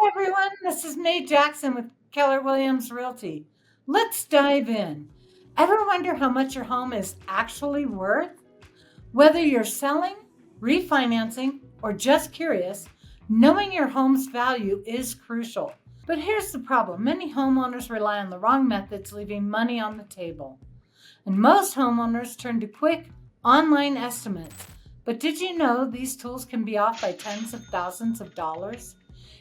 Everyone, this is mayjacks with Keller Williams Realty. Let's dive in. Ever wonder how much your home is actually worth? Whether you're selling, refinancing, or just curious, knowing your home's value is crucial. But here's the problem. Many homeowners rely on the wrong methods, leaving money on the table. And most homeowners turn to quick online estimates. But did you know these tools can be off by tens of thousands of dollars?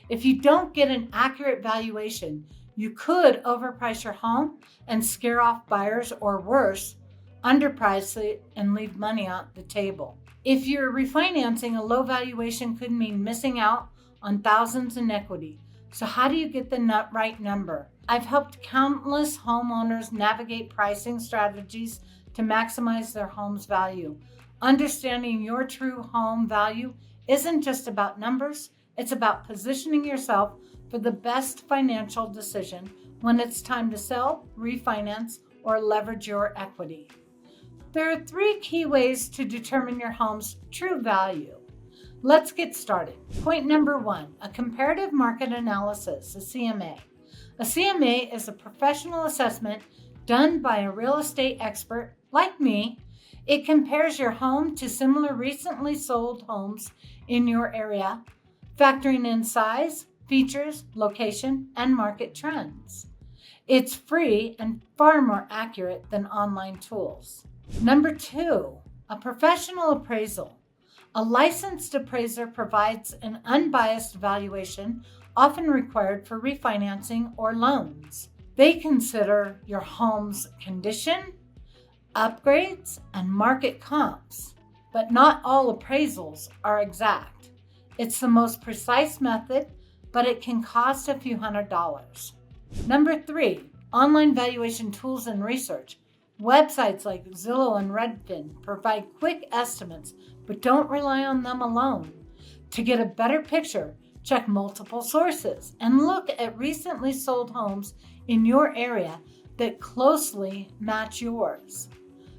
If you don't get an accurate valuation, you could overprice your home and scare off buyers, or worse, underprice it and leave money on the table. If you're refinancing, a low valuation could mean missing out on thousands in equity. So how do you get the right number? I've helped countless homeowners navigate pricing strategies to maximize their home's value. Understanding your true home value isn't just about numbers. It's about positioning yourself for the best financial decision when it's time to sell, refinance, or leverage your equity. There are 3 key ways to determine your home's true value. Let's get started. Point number 1, a comparative market analysis, a CMA. A CMA is a professional assessment done by a real estate expert like me. It compares your home to similar recently sold homes in your area, factoring in size, features, location, and market trends. It's free and far more accurate than online tools. Number 2, a professional appraisal. A licensed appraiser provides an unbiased valuation, often required for refinancing or loans. They consider your home's condition, upgrades, and market comps, but not all appraisals are exact. It's the most precise method, but it can cost a few $100s. Number 3, online valuation tools and research. Websites like Zillow and Redfin provide quick estimates, but don't rely on them alone. To get a better picture, check multiple sources and look at recently sold homes in your area that closely match yours.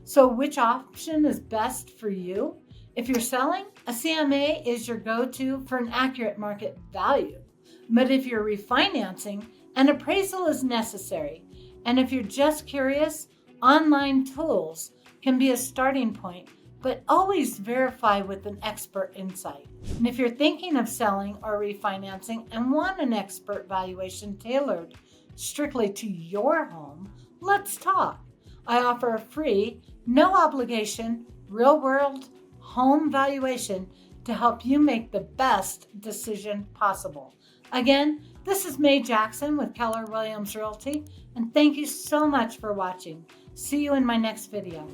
So which option is best for you? If you're selling, a CMA is your go-to for an accurate market value. But if you're refinancing, an appraisal is necessary. And if you're just curious, online tools can be a starting point, but always verify with an expert insight. And if you're thinking of selling or refinancing and want an expert valuation tailored strictly to your home, let's talk. I offer a free, no obligation, real-world home valuation to help you make the best decision possible. Again, this is May Jackson with Keller Williams Realty, and thank you so much for watching. See you in my next video.